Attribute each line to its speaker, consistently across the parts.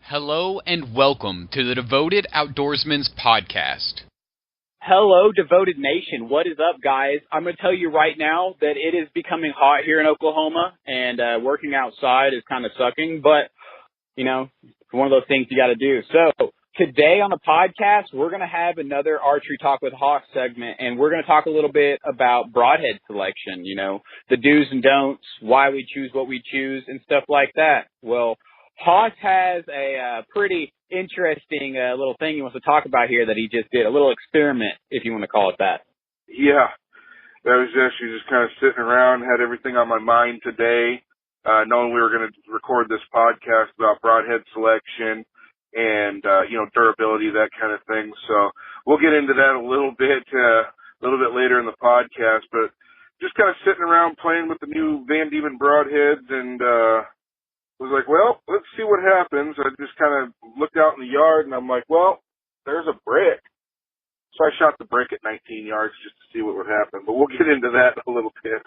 Speaker 1: Hello and welcome to the Devoted Outdoorsman Podcast.
Speaker 2: Hello, Devoted Nation. What is up, guys? I'm going to tell you right now that it is becoming hot here in Oklahoma, and working outside is kind of sucking, but, you know, it's one of those things you got to do. So today on the podcast, we're going to have another Archery Talk with Hawk segment, and we're going to talk a little bit about broadhead selection, you know, the do's and don'ts, why we choose what we choose, and stuff like that. Well, Hawk has a pretty interesting little thing he wants to talk about here that he just did, a little experiment, if you want to call it that.
Speaker 3: Yeah, that was actually just kind of sitting around, had everything on my mind today, knowing we were going to record this podcast about broadhead selection and, durability, that kind of thing. So we'll get into that a little bit later in the podcast, but just kind of sitting around playing with the new Van Diemen broadheads and, was like, well, let's see what happens. I just kind of looked out in the yard, and I'm like, well, there's a brick. So I shot the brick at 19 yards just to see what would happen. But we'll get into that a little bit.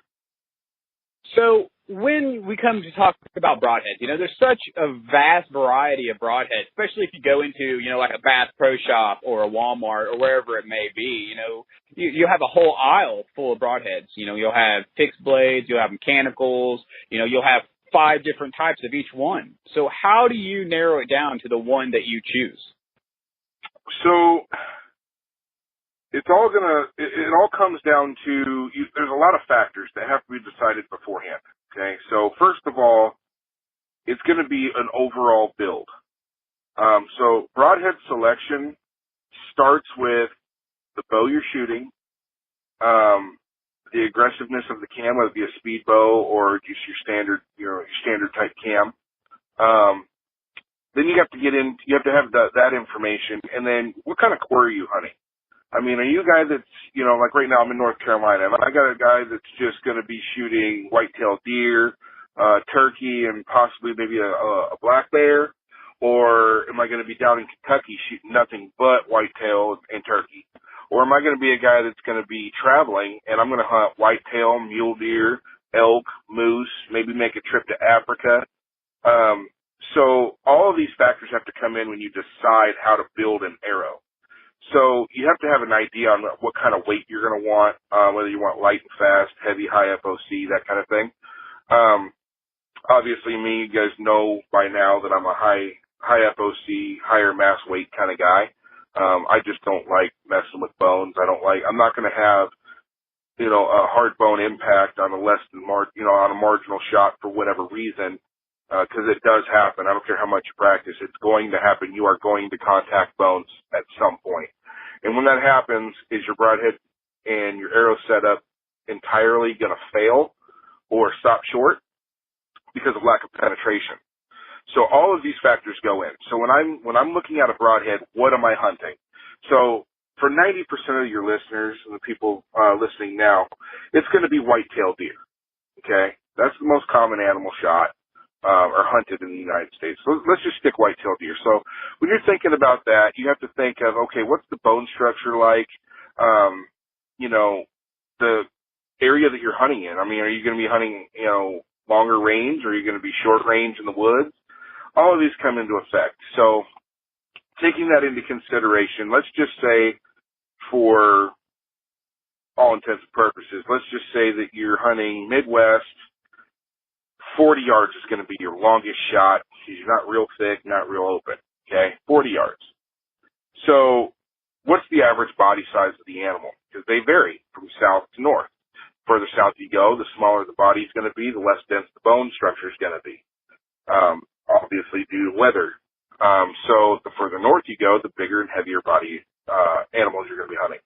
Speaker 2: So when we come to talk about broadheads, you know, there's such a vast variety of broadheads, especially if you go into, you know, like a Bass Pro Shop or a Walmart or wherever it may be. You know, you have a whole aisle full of broadheads. You know, you'll have fixed blades, you'll have mechanicals, you know, you'll have 5 different types of each one. So how do you narrow it down to the one that you choose?
Speaker 3: So it all comes down to, there's a lot of factors that have to be decided beforehand. Okay. So first of all, it's going to be an overall build. So broadhead selection starts with the bow you're shooting, the aggressiveness of the cam, whether it be a speed bow or just your standard type cam. Then you have to have that information. And then what kind of core are you hunting? I mean, are you a guy that's, you know, like right now I'm in North Carolina, and I got a guy that's just going to be shooting white-tailed deer, turkey, and possibly maybe a black bear? Or am I going to be down in Kentucky shooting nothing but whitetail and turkey? Or am I going to be a guy that's going to be traveling and I'm going to hunt whitetail, mule deer, elk, moose, maybe make a trip to Africa? So all of these factors have to come in when you decide how to build an arrow. So you have to have an idea on what kind of weight you're going to want, whether you want light and fast, heavy, high FOC, that kind of thing. Obviously me, you guys know by now that I'm a high FOC, higher mass weight kind of guy. I just don't like messing with bones. I'm not going to have, you know, a hard bone impact on on a marginal shot for whatever reason, because it does happen. I don't care how much you practice. It's going to happen. You are going to contact bones at some point. And when that happens, is your broadhead and your arrow setup entirely going to fail or stop short because of lack of penetration? So all of these factors go in. So when I'm looking at a broadhead, what am I hunting? So for 90% of your listeners and the people listening now, it's going to be white-tailed deer. Okay, that's the most common animal shot or hunted in the United States. So let's just stick white-tailed deer. So when you're thinking about that, you have to think of, okay, what's the bone structure like? The area that you're hunting in. I mean, are you going to be hunting, you know, longer range, or are you going to be short range in the woods? All of these come into effect. So taking that into consideration, let's just say for all intents and purposes, let's just say that you're hunting Midwest, 40 yards is going to be your longest shot. You're not real thick, not real open, okay? 40 yards. So what's the average body size of the animal? Because they vary from south to north. Further south you go, the smaller the body is going to be, the less dense the bone structure is going to be. Obviously due to weather. So the further north you go, the bigger and heavier body animals you're going to be hunting.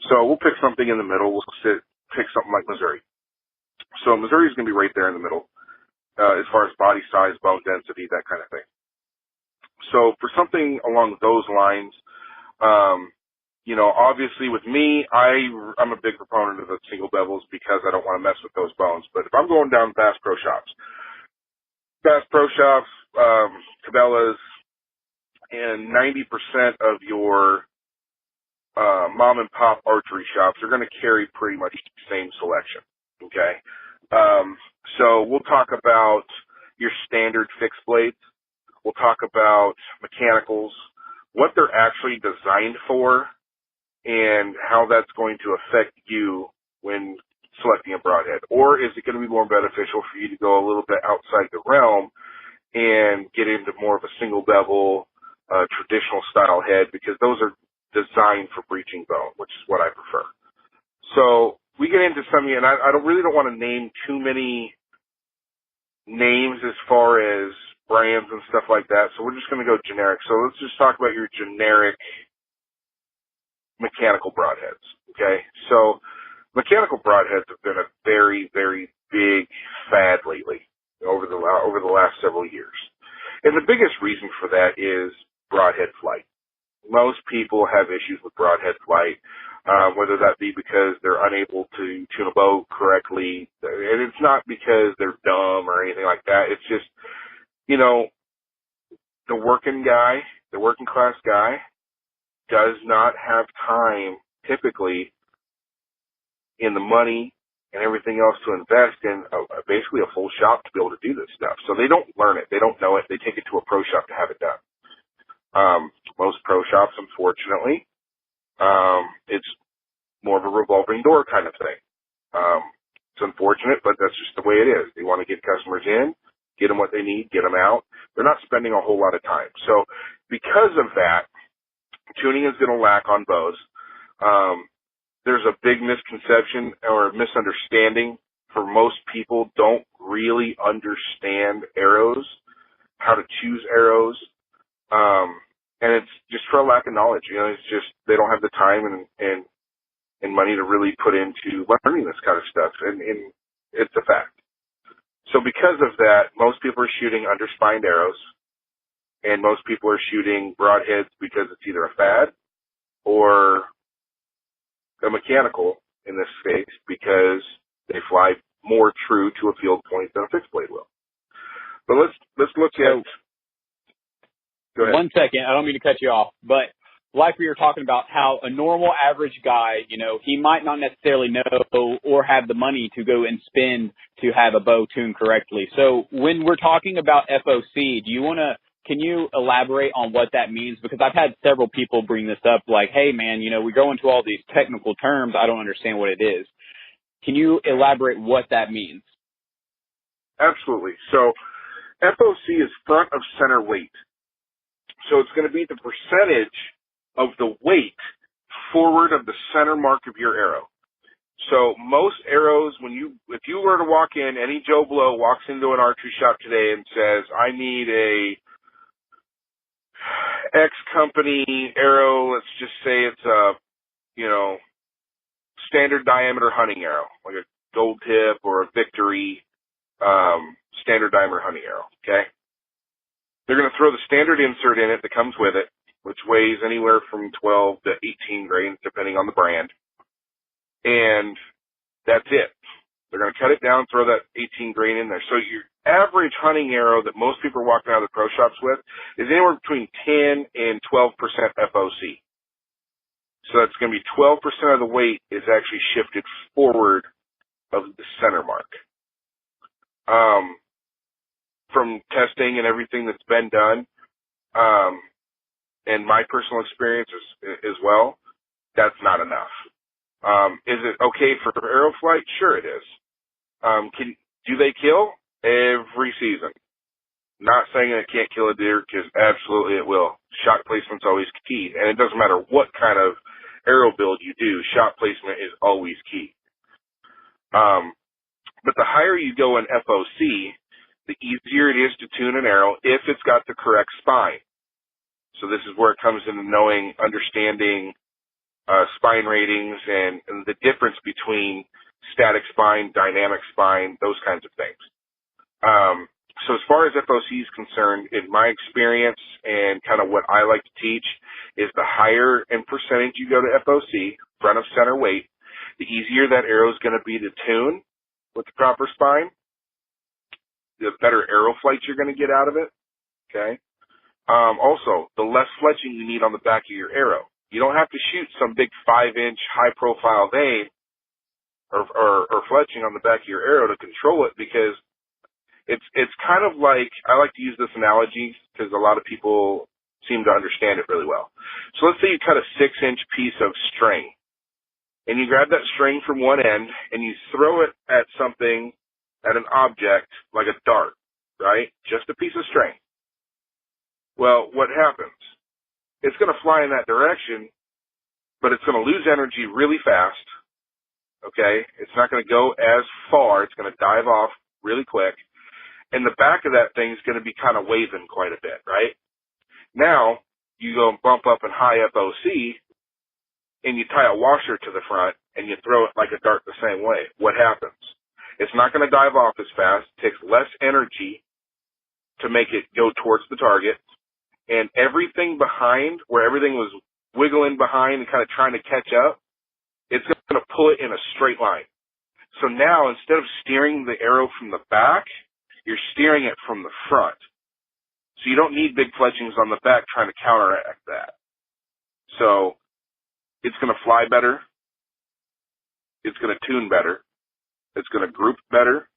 Speaker 3: So we'll pick something in the middle. We'll pick something like Missouri. So Missouri is going to be right there in the middle as far as body size, bone density, that kind of thing. So for something along those lines, obviously with me, I'm a big proponent of the single bevels because I don't want to mess with those bones. But if I'm going down Bass Pro Shops, Cabela's, and 90% of your mom and pop archery shops are going to carry pretty much the same selection. Okay. So we'll talk about your standard fixed blades. We'll talk about mechanicals, what they're actually designed for, and how that's going to affect you when selecting a broadhead. Or is it going to be more beneficial for you to go a little bit outside the realm and get into more of a single bevel, traditional style head, because those are designed for breaching bone, which is what I prefer. So we get into some, and I really don't want to name too many names as far as brands and stuff like that, so we're just going to go generic. So let's just talk about your generic mechanical broadheads, okay? So mechanical broadheads have been a very, very big fad lately over the last several years. And the biggest reason for that is broadhead flight. Most people have issues with broadhead flight, whether that be because they're unable to tune a boat correctly. And it's not because they're dumb or anything like that. It's just, you know, the working class guy does not have time typically in the money and everything else to invest in basically a full shop to be able to do this stuff. So they don't learn it. They don't know it. They take it to a pro shop to have it done. Most pro shops, unfortunately, it's more of a revolving door kind of thing. It's unfortunate, but that's just the way it is. They want to get customers in, get them what they need, get them out. They're not spending a whole lot of time. So because of that, tuning is going to lack on bows. There's a big misconception or misunderstanding for most people. Don't really understand arrows, how to choose arrows. And it's just for a lack of knowledge. You know, it's just they don't have the time and money to really put into learning this kind of stuff. And it's a fact. So because of that, most people are shooting underspined arrows, and most people are shooting broadheads because it's either a fad or a mechanical in this case because they fly more true to a field point than a fixed blade will. But let's look at. Go ahead.
Speaker 2: 1 second, I don't mean to cut you off, but like we were talking about how a normal average guy, you know, he might not necessarily know or have the money to go and spend to have a bow tuned correctly. So when we're talking about FOC, can you elaborate on what that means? Because I've had several people bring this up like, hey man, you know, we go into all these technical terms. I don't understand what it is. Can you elaborate what that means?
Speaker 3: Absolutely. So FOC is front of center weight. So it's going to be the percentage of the weight forward of the center mark of your arrow. So most arrows, if you were to walk in, any Joe Blow walks into an archery shop today and says, I need a X company arrow, let's just say it's a, you know, standard diameter hunting arrow, like a gold tip or a victory, standard diameter hunting arrow, okay? They're going to throw the standard insert in it that comes with it, which weighs anywhere from 12 to 18 grains, depending on the brand. And that's it. They're going to cut it down, throw that 18 grain in there. So your average hunting arrow that most people are walking out of the pro shops with is anywhere between 10 and 12% FOC. So that's going to be 12% of the weight is actually shifted forward of the center mark. From testing and everything that's been done, and my personal experience as well, that's not enough. Is it okay for arrow flight? Sure it is. Do they kill? Every season. Not saying it can't kill a deer, because absolutely it will. Shot placement's always key, and it doesn't matter what kind of arrow build you do, shot placement is always key. But the higher you go in FOC, the easier it is to tune an arrow if it's got the correct spine. So this is where it comes into understanding spine ratings and the difference between static spine, dynamic spine, those kinds of things. So as far as FOC is concerned, in my experience and kind of what I like to teach is the higher in percentage you go to FOC, front of center weight, the easier that arrow is going to be to tune with the proper spine, the better arrow flight you're going to get out of it, okay? Also, the less fletching you need on the back of your arrow. You don't have to shoot some big 5-inch high-profile vein or fletching on the back of your arrow to control it, because it's kind of like, I like to use this analogy because a lot of people seem to understand it really well. So let's say you cut a 6-inch piece of string, and you grab that string from one end and you throw it at something, at an object like a dart, right? Just a piece of string. Well, what happens? It's going to fly in that direction, but it's going to lose energy really fast, okay? It's not going to go as far. It's going to dive off really quick. And the back of that thing is going to be kind of waving quite a bit, right? Now, you go and bump up in high FOC, and you tie a washer to the front, and you throw it like a dart the same way. What happens? It's not going to dive off as fast. It takes less energy to make it go towards the target. And everything behind, where everything was wiggling behind and kind of trying to catch up, it's going to pull it in a straight line. So now, instead of steering the arrow from the back, you're steering it from the front. So you don't need big fletchings on the back trying to counteract that. So it's going to fly better. It's going to tune better. It's going to group better.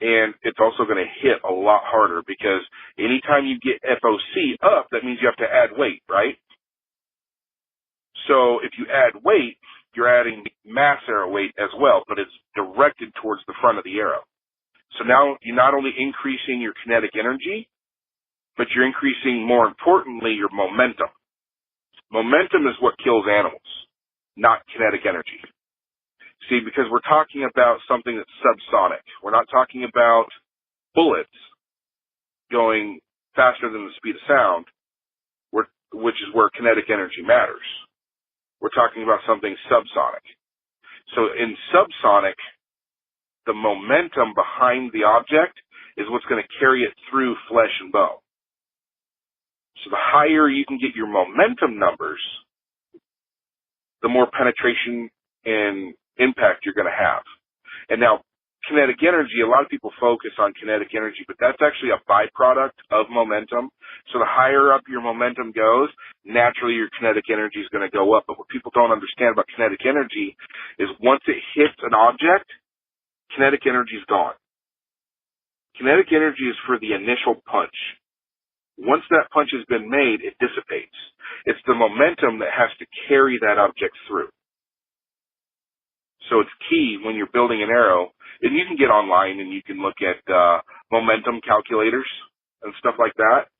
Speaker 3: And it's also going to hit a lot harder, because anytime you get FOC up, that means you have to add weight, right? So if you add weight, you're adding mass arrow weight as well, but it's directed towards the front of the arrow. So now you're not only increasing your kinetic energy, but you're increasing, more importantly, your momentum. Momentum is what kills animals, not kinetic energy. See, because we're talking about something that's subsonic. We're not talking about bullets going faster than the speed of sound, which is where kinetic energy matters. We're talking about something subsonic. So in subsonic, the momentum behind the object is what's going to carry it through flesh and bone. So the higher you can get your momentum numbers, the more penetration and impact you're going to have. And now, kinetic energy, a lot of people focus on kinetic energy, but that's actually a byproduct of momentum. So the higher up your momentum goes, naturally your kinetic energy is going to go up. But what people don't understand about kinetic energy is once it hits an object, kinetic energy is gone. Kinetic energy is for the initial punch. Once that punch has been made, it dissipates. It's the momentum that has to carry that object through. So it's key when you're building an arrow, and you can get online and you can look at momentum calculators and stuff like that,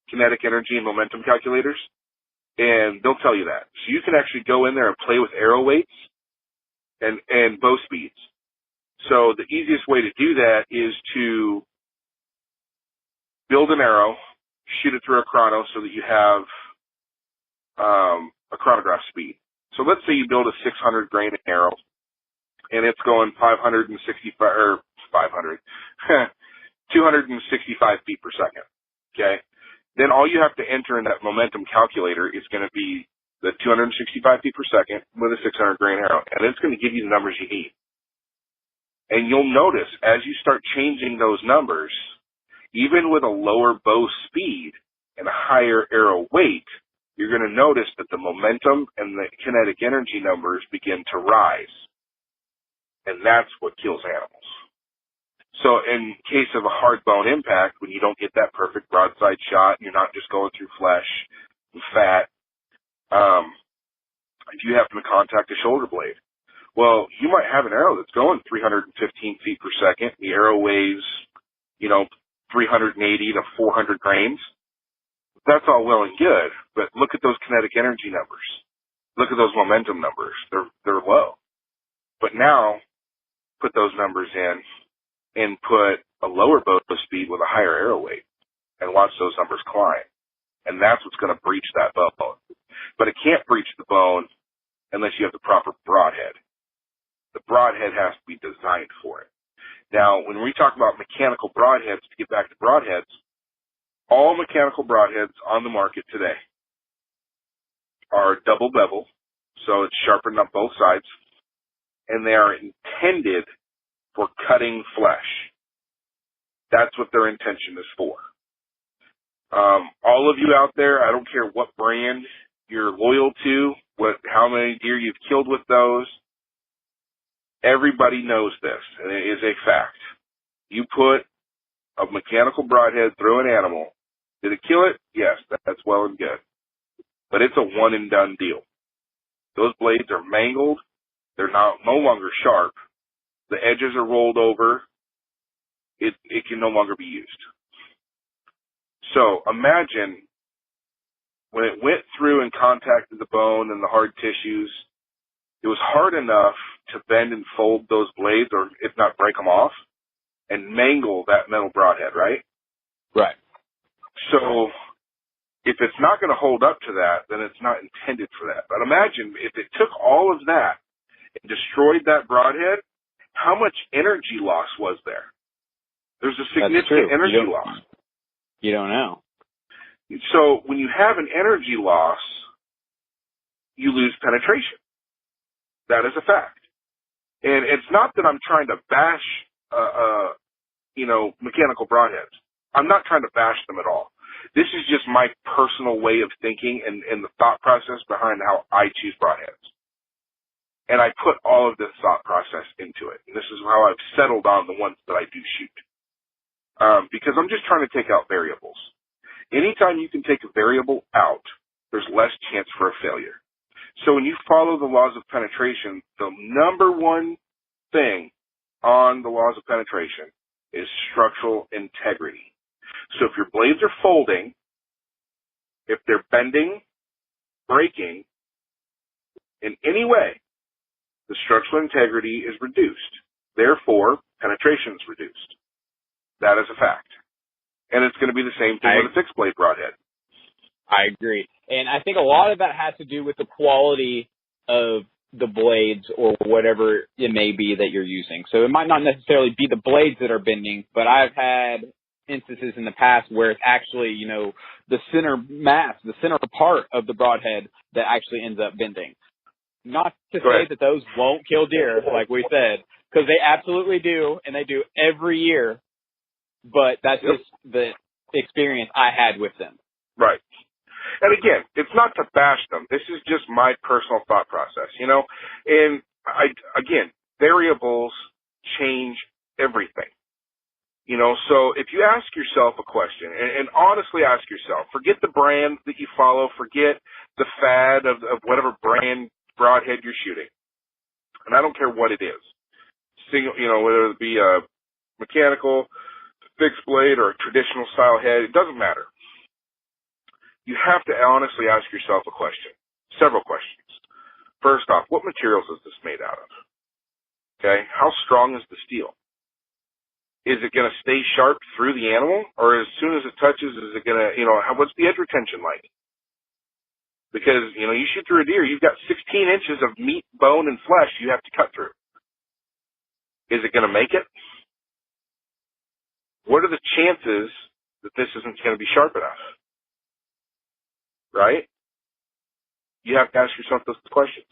Speaker 3: kinetic energy and momentum calculators, and they'll tell you that. So you can actually go in there and play with arrow weights and bow speeds. So the easiest way to do that is to build an arrow, shoot it through a chrono so that you have a chronograph speed. So let's say you build a 600 grain arrow, and it's going 265 feet per second, okay? Then all you have to enter in that momentum calculator is going to be the 265 feet per second with a 600 grain arrow, and it's going to give you the numbers you need. And you'll notice as you start changing those numbers, even with a lower bow speed and a higher arrow weight, you're going to notice that the momentum and the kinetic energy numbers begin to rise. And that's what kills animals. So in case of a hard bone impact, when you don't get that perfect broadside shot, you're not just going through flesh and fat, if you happen to contact a shoulder blade, well, you might have an arrow that's going 315 feet per second. The arrow weighs, 380 to 400 grains. That's all well and good, but look at those kinetic energy numbers. Look at those momentum numbers. They're low. But now, put those numbers in and put a lower bow speed with a higher arrow weight and watch those numbers climb. And that's what's going to breach that bone. But it can't breach the bone unless you have the proper broadhead. The broadhead has to be designed for it. Now, when we talk about mechanical broadheads, to get back to broadheads, all mechanical broadheads on the market today are double bevel, so it's sharpened up both sides, and they are intended for cutting flesh. That's what their intention is for. All of you out there, I don't care what brand you're loyal to, how many deer you've killed with those, everybody knows this, and it is a fact. You put a mechanical broadhead through an animal. Did it kill it? Yes, that's well and good. But it's a one-and-done deal. Those blades are mangled. They're no longer sharp. The edges are rolled over. It can no longer be used. So imagine when it went through and contacted the bone and the hard tissues, it was hard enough to bend and fold those blades, or if not break them off, and mangle that metal broadhead, right?
Speaker 2: Right.
Speaker 3: So if it's not going to hold up to that, then it's not intended for that. But imagine if it took all of that and destroyed that broadhead, how much energy loss was there? There's a significant energy loss.
Speaker 2: You don't know.
Speaker 3: So when you have an energy loss, you lose penetration. That is a fact. And it's not that I'm trying to bash, mechanical broadheads. I'm not trying to bash them at all. This is just my personal way of thinking and the thought process behind how I choose broadheads. And I put all of this thought process into it. And this is how I've settled on the ones that I do shoot. Because I'm just trying to take out variables. Anytime you can take a variable out, there's less chance for a failure. So when you follow the laws of penetration, the number one thing on the laws of penetration is structural integrity. So if your blades are folding, if they're bending, breaking, in any way, the structural integrity is reduced. Therefore, penetration is reduced. That is a fact. And it's going to be the same thing with a fixed blade broadhead.
Speaker 2: I agree. And I think a lot of that has to do with the quality of the blades or whatever it may be that you're using. So it might not necessarily be the blades that are bending, but I've had instances in the past where it's actually, the center mass, the center part of the broadhead that actually ends up bending. Not to say that those won't kill deer, like we said, because they absolutely do, and they do every year. But that's just the experience I had with them.
Speaker 3: Right. And again, it's not to bash them. This is just my personal thought process, And again, variables change everything. So if you ask yourself a question, and honestly ask yourself, forget the brand that you follow, forget the fad of whatever brand broadhead you're shooting. And I don't care what it is. Whether it be a mechanical, fixed blade, or a traditional style head, it doesn't matter. You have to honestly ask yourself a question, several questions. First off, what materials is this made out of? Okay, how strong is the steel? Is it going to stay sharp through the animal, or as soon as it touches, is it going to, what's the edge retention like? Because, you shoot through a deer, you've got 16 inches of meat, bone, and flesh you have to cut through. Is it going to make it? What are the chances that this isn't going to be sharp enough? Right? You have to ask yourself those questions.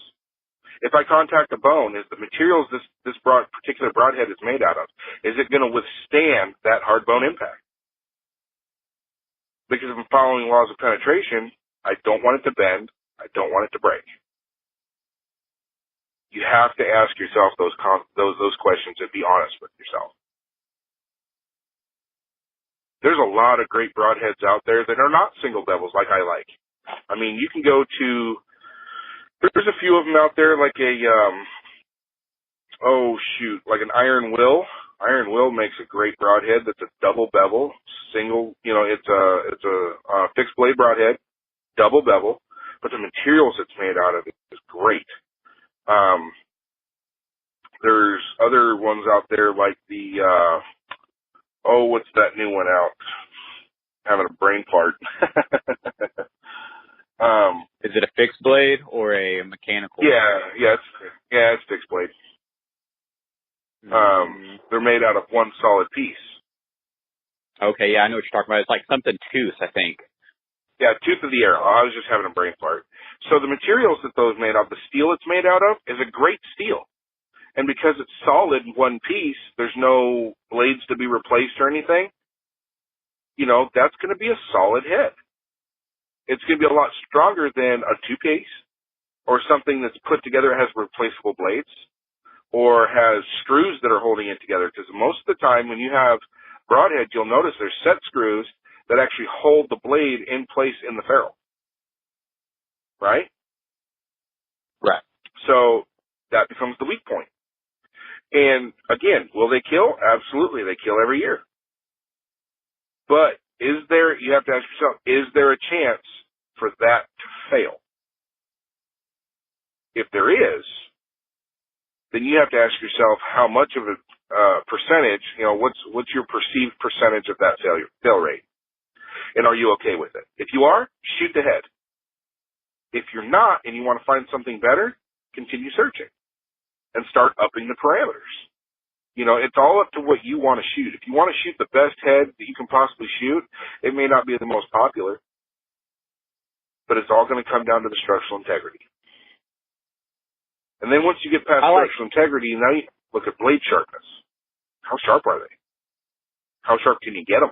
Speaker 3: If I contact a bone, is the materials this particular broadhead is made out of, is it going to withstand that hard bone impact? Because if I'm following laws of penetration, I don't want it to bend. I don't want it to break. You have to ask yourself those questions and be honest with yourself. There's a lot of great broadheads out there that are not single bevels like I like. I mean, you can go to, there's a few of them out there like like an Iron Will. Iron Will makes a great broadhead that's a double bevel, single, it's a fixed blade broadhead, double bevel, but the materials it's made out of is great. There's other ones out there like the, what's that new one out? Having a brain fart.
Speaker 2: Is it a fixed blade or a mechanical?
Speaker 3: It's fixed blade. They're made out of one solid piece.
Speaker 2: Okay, yeah, I know what you're talking about. It's like something tooth, I think.
Speaker 3: Yeah, tooth of the arrow. I was just having a brain fart. So the materials that those made out, the steel it's made out of, is a great steel. And because it's solid in one piece, there's no blades to be replaced or anything, that's going to be a solid head. It's going to be a lot stronger than a two-piece or something that's put together and has replaceable blades, or has screws that are holding it together. Because most of the time when you have broadheads, you'll notice there's set screws that actually hold the blade in place in the ferrule. Right?
Speaker 2: Right.
Speaker 3: So that becomes the weak point. And again, will they kill? Absolutely. They kill every year. But you have to ask yourself, is there a chance for that to fail? If there is, then you have to ask yourself how much of a percentage, what's your perceived percentage of that fail rate? And are you okay with it? If you are, shoot ahead. If you're not and you want to find something better, continue searching and start upping the parameters. It's all up to what you want to shoot. If you want to shoot the best head that you can possibly shoot, it may not be the most popular, but it's all going to come down to the structural integrity. And then once you get past structural integrity, now you look at blade sharpness. How sharp are they? How sharp can you get them?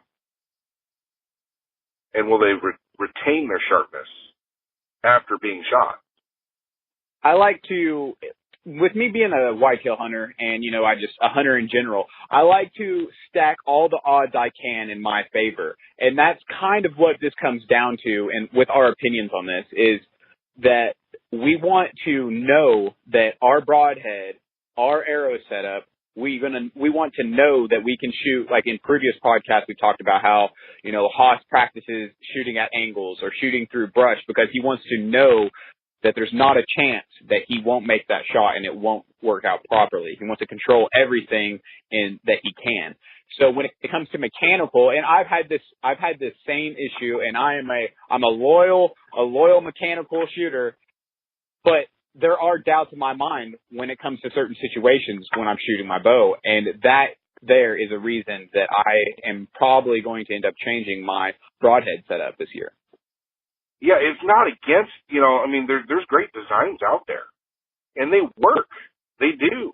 Speaker 3: And will they retain their sharpness after being shot?
Speaker 2: I like to, with me being a whitetail hunter and, a hunter in general, I like to stack all the odds I can in my favor. And that's kind of what this comes down to, and with our opinions on this, is that we want to know that our broadhead, our arrow setup, we want to know that we can shoot. Like in previous podcasts, we talked about how, Haas practices shooting at angles or shooting through brush because he wants to know that there's not a chance that he won't make that shot and it won't work out properly. He wants to control everything that he can. So when it comes to mechanical, and I've had this same issue, and I'm a loyal mechanical shooter, but there are doubts in my mind when it comes to certain situations when I'm shooting my bow, and that there is a reason that I am probably going to end up changing my broadhead setup this year.
Speaker 3: Yeah, it's not against, there's great designs out there, and they work. They do.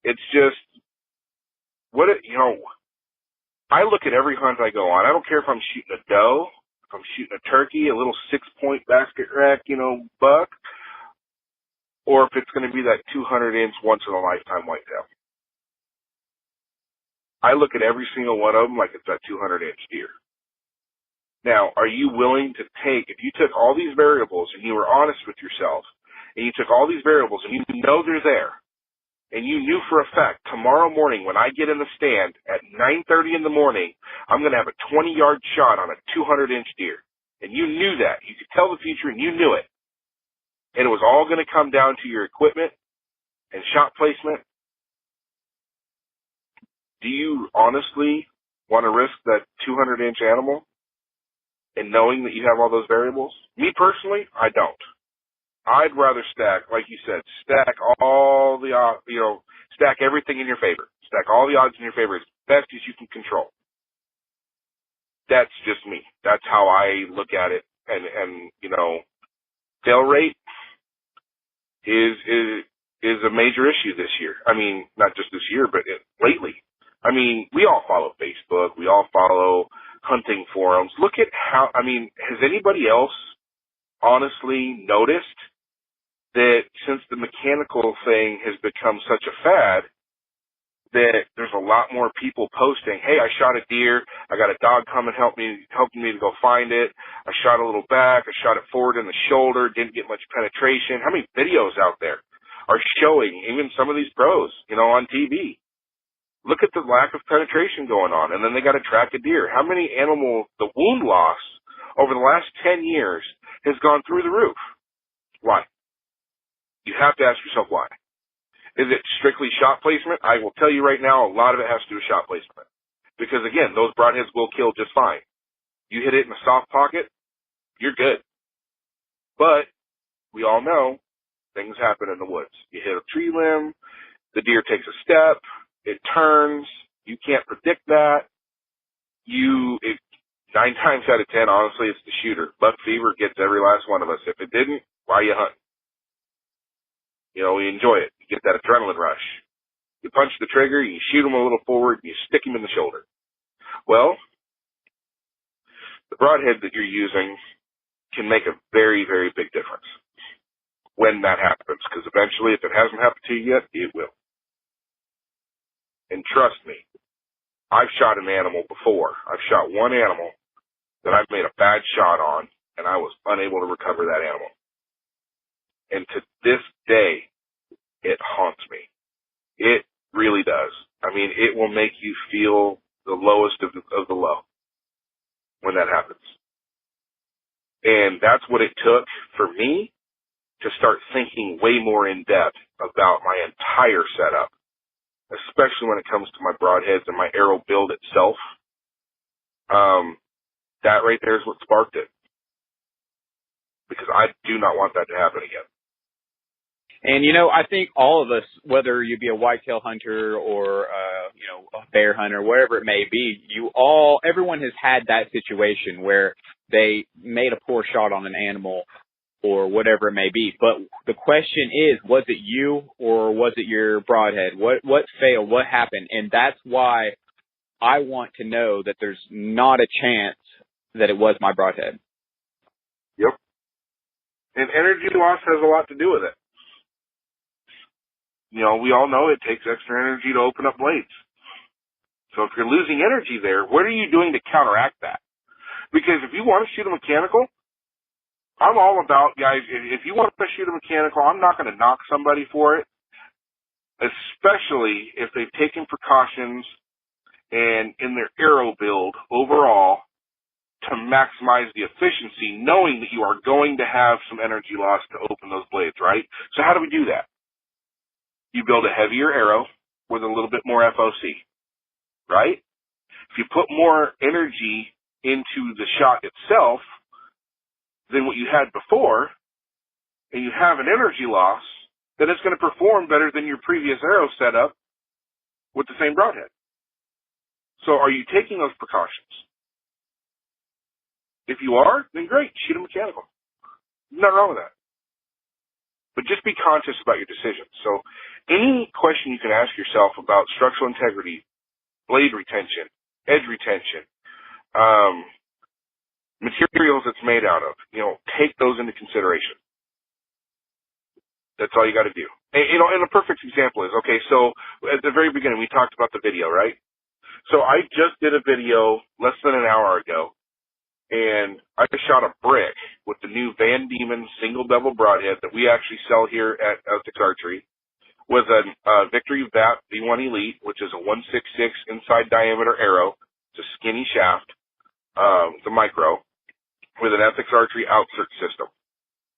Speaker 3: It's just, I look at every hunt I go on. I don't care if I'm shooting a doe, if I'm shooting a turkey, a little 6-point basket rack, buck, or if it's going to be that 200-inch once-in-a-lifetime whitetail. I look at every single one of them like it's that 200-inch deer. Now, are you willing to if you took all these variables and you were honest with yourself, and you took all these variables and you know they're there, and you knew for a fact tomorrow morning when I get in the stand at 9:30 in the morning, I'm going to have a 20-yard shot on a 200-inch deer, and you knew that. You could tell the future and you knew it. And it was all going to come down to your equipment and shot placement. Do you honestly want to risk that 200-inch animal and knowing that you have all those variables? Me personally, I don't. I'd rather stack, like you said, stack all the, stack everything in your favor. Stack all the odds in your favor as best as you can control. That's just me. That's how I look at it. And fail rate is a major issue this year. I mean, not just this year, but lately. I mean, we all follow Facebook. We all follow hunting forums. Look at has anybody else honestly noticed that since the mechanical thing has become such a fad, that there's a lot more people posting, hey, I shot a deer, I got a dog coming helping me to go find it, I shot a little back, I shot it forward in the shoulder, didn't get much penetration. How many videos out there are showing, even some of these pros, on TV? Look at the lack of penetration going on, and then they got to track a deer. How many the wound loss over the last 10 years has gone through the roof? Why? You have to ask yourself why. Is it strictly shot placement? I will tell you right now, a lot of it has to do with shot placement. Because, again, those broadheads will kill just fine. You hit it in a soft pocket, you're good. But we all know things happen in the woods. You hit a tree limb, the deer takes a step, it turns, you can't predict that. 9 times out of 10, honestly, it's the shooter. Buck fever gets every last one of us. If it didn't, why are you hunting? We enjoy it. You get that adrenaline rush. You punch the trigger, you shoot him a little forward, and you stick him in the shoulder. Well, the broadhead that you're using can make a very, very big difference when that happens, because eventually, if it hasn't happened to you yet, it will. trust me, I've shot an animal before. I've shot one animal that I've made a bad shot on, and I was unable to recover that animal. And to this day, it haunts me. It really does. I mean, it will make you feel the lowest of the low when that happens. And that's what it took for me to start thinking way more in depth about my entire setup, especially when it comes to my broadheads and my arrow build itself. That right there is what sparked it, because I do not want that to happen again.
Speaker 2: And, you know, I think all of us, whether you be a whitetail hunter or, you know, a bear hunter, wherever it may be, everyone has had that situation where they made a poor shot on an animal or whatever it may be. But the question is, was it you or was it your broadhead? What failed? What happened? And that's why I want to know that there's not a chance that it was my broadhead.
Speaker 3: Yep. And energy loss has a lot to do with it. You know, we all know it takes extra energy to open up blades. So if you're losing energy there, what are you doing to counteract that? Because if you want to shoot a mechanical, I'm all about, guys, if you want to shoot a mechanical, I'm not going to knock somebody for it, especially if they've taken precautions and in their arrow build overall to maximize the efficiency, knowing that you are going to have some energy loss to open those blades, right? So how do we do that? You build a heavier arrow with a little bit more FOC, right? If you put more energy into the shot itself than what you had before, and you have an energy loss, then it's going to perform better than your previous arrow setup with the same broadhead. So are you taking those precautions? If you are, then great, shoot a mechanical. Nothing wrong with that. But just be conscious about your decisions. So any question you can ask yourself about structural integrity, blade retention, edge retention, materials it's made out of, you know, take those into consideration. That's all you got to do. And, you know, and a perfect example is, okay, so at the very beginning, we talked about the video, right? So I just did a video less than an hour ago, and I just shot a brick with the new Van Diemen single bevel broadhead that we actually sell here at Archery, with a Victory VAP V1 Elite, which is a 166 inside diameter arrow. It's a skinny shaft, the micro, with an Ethics Archery outsert system.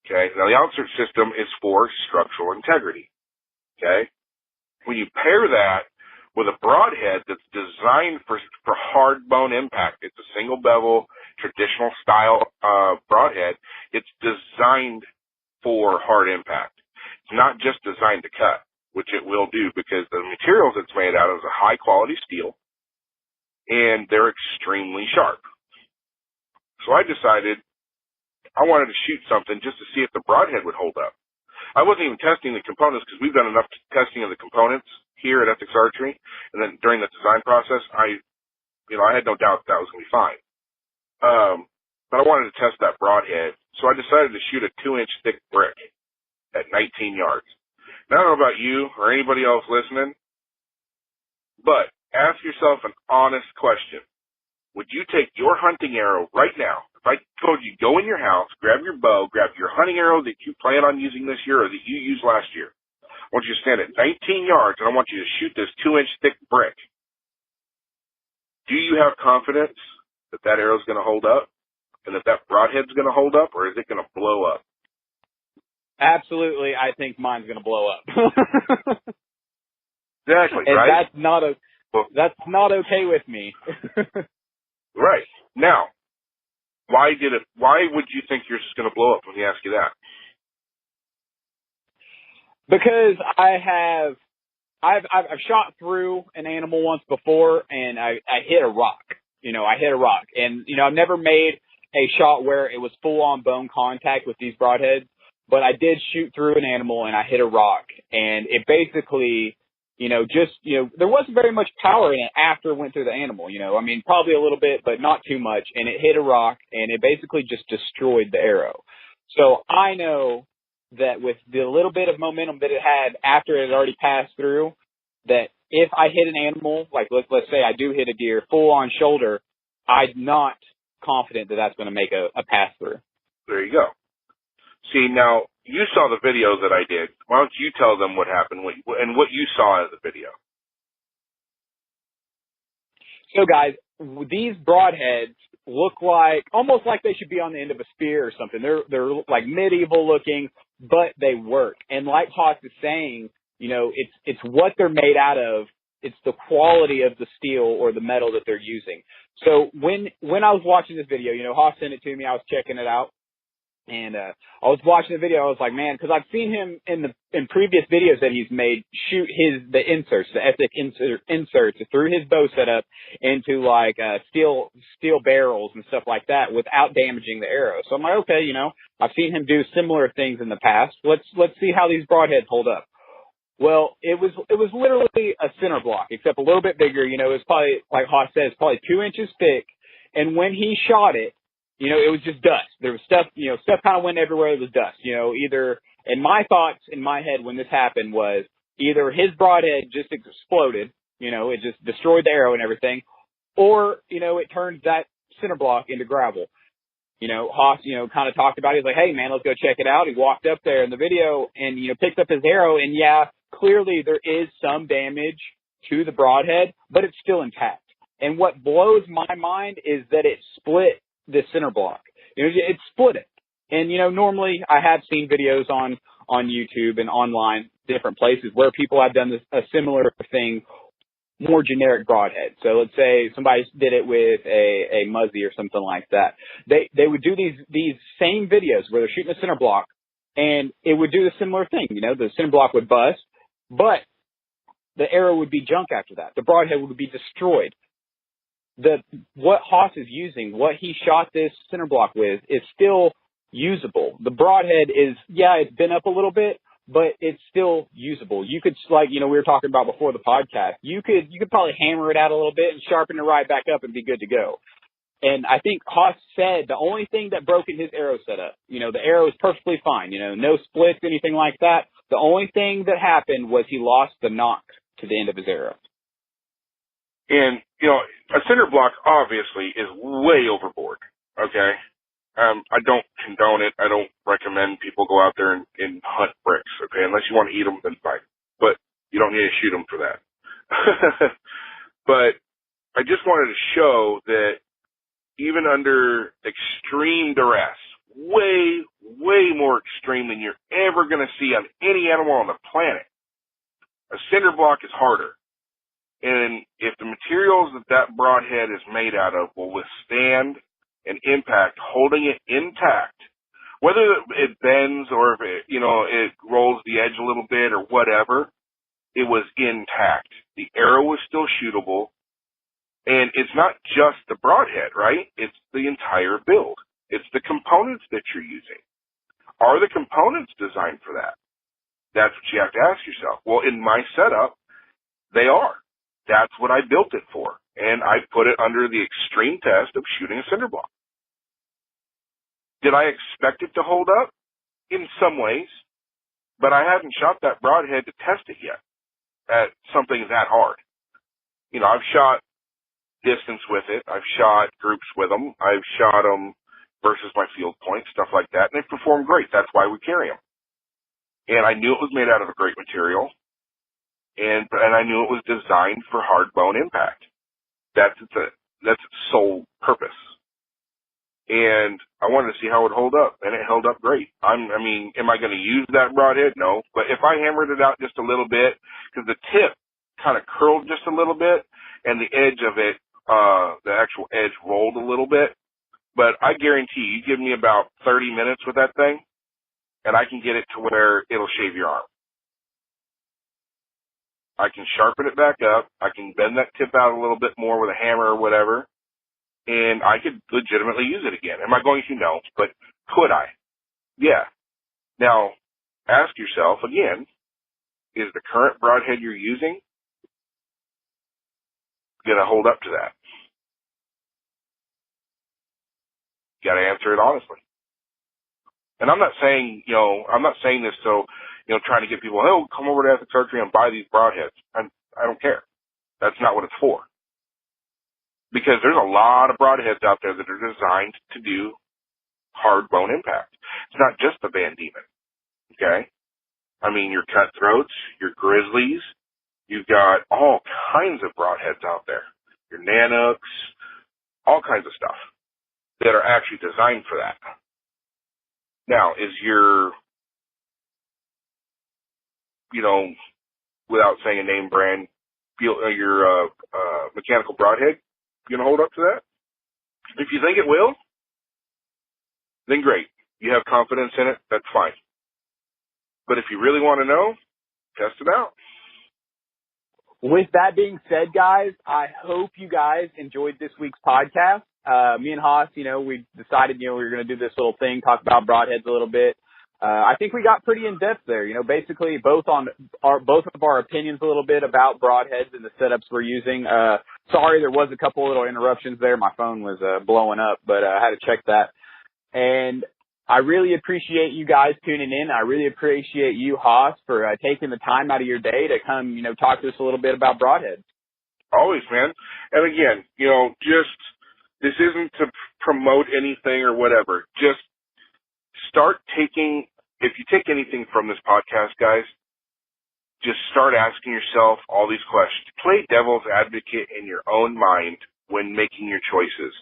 Speaker 3: Okay, now the outsert system is for structural integrity. Okay, when you pair that with a broadhead that's designed for hard bone impact, it's a single bevel, traditional style broadhead. It's designed for hard impact. It's not just designed to cut, which it will do because the materials it's made out of is a high quality steel, and they're extremely sharp. So I decided I wanted to shoot something just to see if the broadhead would hold up. I wasn't even testing the components because we've done enough testing of the components here at Ethics Archery, and then during the design process, I had no doubt that was going to be fine. But I wanted to test that broadhead, so I decided to shoot a 2-inch thick brick at 19 yards. Now, I don't know about you or anybody else listening, but ask yourself an honest question. Would you take your hunting arrow right now? If I told you, go in your house, grab your bow, grab your hunting arrow that you plan on using this year or that you used last year. I want you to stand at 19 yards, and I want you to shoot this 2-inch thick brick. Do you have confidence that that arrow is going to hold up and that that broadhead is going to hold up, or is it going to blow up?
Speaker 2: Absolutely, I think mine's going to blow up.
Speaker 3: Exactly,
Speaker 2: and
Speaker 3: right?
Speaker 2: That's not okay with me.
Speaker 3: Right. Now, why would you think yours is going to blow up when he asks you that?
Speaker 2: Because I've shot through an animal once before, and I hit a rock. I hit a rock. And, I've never made a shot where it was full-on bone contact with these broadheads, but I did shoot through an animal, and I hit a rock. And it basically, there wasn't very much power in it after it went through the animal, probably a little bit, but not too much. And it hit a rock, and it basically just destroyed the arrow. So I know that with the little bit of momentum that it had after it had already passed through, that if I hit an animal, like let's say I do hit a deer full on shoulder, I'm not confident that that's going to make a pass through.
Speaker 3: There you go. See, now, you saw the video that I did. Why don't you tell them what happened and what you saw in the video?
Speaker 2: So, guys, these broadheads look almost like they should be on the end of a spear or something. They're like medieval looking, but they work. And like Haas is saying, it's what they're made out of. It's the quality of the steel or the metal that they're using. So when I was watching this video, Haas sent it to me. I was checking it out. And I was watching the video. I was like, man, because I've seen him in previous videos that he's made shoot the inserts, the Ethic inserts through his bow setup into like steel barrels and stuff like that without damaging the arrow. So I'm like, okay, I've seen him do similar things in the past. Let's see how these broadheads hold up. Well, it was literally a center block, except a little bit bigger. It was probably, like Haas says, probably 2 inches thick. And when he shot it, it was just dust. There was stuff kind of went everywhere. It was dust. Either, and my thoughts in my head when this happened was either his broadhead just exploded, it just destroyed the arrow and everything, or, it turned that center block into gravel. Haas, kind of talked about it. He's like, hey, man, let's go check it out. He walked up there in the video and, picked up his arrow. And, yeah, clearly there is some damage to the broadhead, but it's still intact. And what blows my mind is that it split the center block. It split it. And, normally I have seen videos on YouTube and online, different places where people have done a similar thing, more generic broadhead. So let's say somebody did it with a Muzzy or something like that. They would do these same videos where they're shooting a center block and it would do the similar thing. The center block would bust, but the arrow would be junk after that. The broadhead would be destroyed. What Haas is using, what he shot this center block with, is still usable. The broadhead it's been up a little bit, but it's still usable. You could, like, we were talking about before the podcast, you could probably hammer it out a little bit and sharpen it right back up and be good to go. And I think Haas said the only thing that broke in his arrow setup, the arrow is perfectly fine, no splits, anything like that. The only thing that happened was he lost the knock to the end of his arrow.
Speaker 3: And, a center block obviously is way overboard, okay? I don't condone it. I don't recommend people go out there and hunt bricks, okay? Unless you want to eat them, then fine. But you don't need to shoot them for that. But I just wanted to show that even under extreme duress, way, way more extreme than you're ever going to see on any animal on the planet, a cinder block is harder. And if the materials that broadhead is made out of will withstand an impact, holding it intact, whether it bends or if it rolls the edge a little bit or whatever, it was intact. The arrow was still shootable. And it's not just the broadhead, right? It's the entire build. It's the components that you're using. Are the components designed for that? That's what you have to ask yourself. Well, in my setup, they are. That's what I built it for. And I put it under the extreme test of shooting a cinder block. Did I expect it to hold up? In some ways. But I hadn't shot that broadhead to test it yet at something that hard. I've shot distance with it. I've shot groups with them. I've shot them versus my field point, stuff like that. And they perform great. That's why we carry them. And I knew it was made out of a great material. And I knew it was designed for hard bone impact. That's its sole purpose. And I wanted to see how it would hold up, and it held up great. Am I going to use that broadhead? No. But if I hammered it out just a little bit, because the tip kind of curled just a little bit, and the edge of it, the actual edge rolled a little bit. But I guarantee you give me about 30 minutes with that thing, and I can get it to where it'll shave your arm. I can sharpen it back up. I can bend that tip out a little bit more with a hammer or whatever, and I could legitimately use it again. Am I going to? No, but could I? Yeah. Now, ask yourself again, is the current broadhead you're using going to hold up to that? You got to answer it honestly. And I'm not saying this so, trying to get people, oh, come over to Ethics Archery and buy these broadheads. I don't care. for. Because there's a lot of broadheads out there that are designed to do hard bone impact. It's not just the Van Diemen, okay? I mean, your cutthroats, your grizzlies, you've got all kinds of broadheads out there. Your Nanooks, all kinds of stuff that are actually designed for that. Now, is your, without saying a name brand, your mechanical broadhead going to hold up to that? If you think it will, then great. You have confidence in it, that's fine. But if you really want to know, test it out.
Speaker 2: With that being said, guys, I hope you guys enjoyed this week's podcast. Me and Haas, we decided, we were going to do this little thing, talk about broadheads a little bit. I think we got pretty in depth there, basically both of our opinions a little bit about broadheads and the setups we're using. Sorry, there was a couple little interruptions there. My phone was blowing up, but I had to check that. And I really appreciate you guys tuning in. I really appreciate you, Haas, for taking the time out of your day to come, talk to us a little bit about broadheads.
Speaker 3: Always, man. And again, this isn't to promote anything or whatever. Just start taking, if you take anything from this podcast, guys, just start asking yourself all these questions. Play devil's advocate in your own mind when making your choices.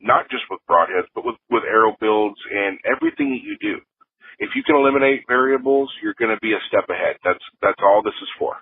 Speaker 3: Not just with broadheads, but with arrow builds and everything that you do. If you can eliminate variables, you're going to be a step ahead. That's all this is for.